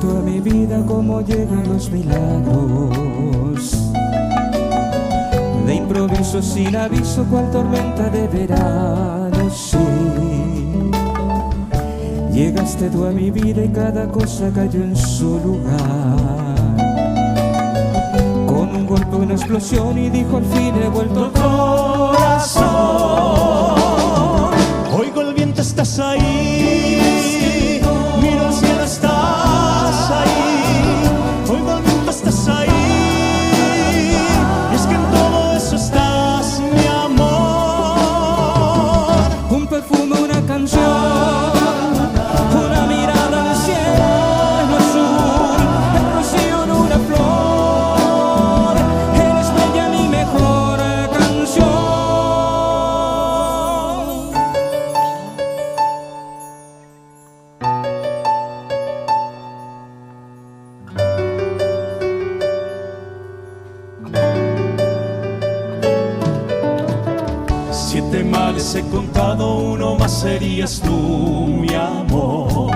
tú a mi vida como llegan los milagros. De improviso, sin aviso, cual tormenta de verano, sí. Llegaste tú a mi vida y cada cosa cayó en su lugar. Con un golpe, una explosión y dijo al fin he vuelto al corazón. Oigo el viento, estás ahí. Miro el cielo, estás ahí. Oigo el viento, estás ahí. Y es que en todo eso estás, mi amor. Un perfume, una canción, una mirada al cielo azul, el rocío en una flor, eres bella, mi mejor canción. Siete males he contado, uno más serías tú, mi amor.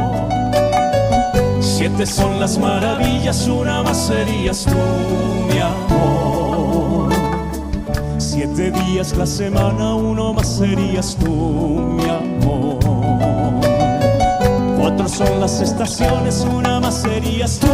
Siete son las maravillas, una más serías tú, mi amor. 7 días la semana, uno más serías tú, mi amor. 4 son las estaciones, una más serías tú,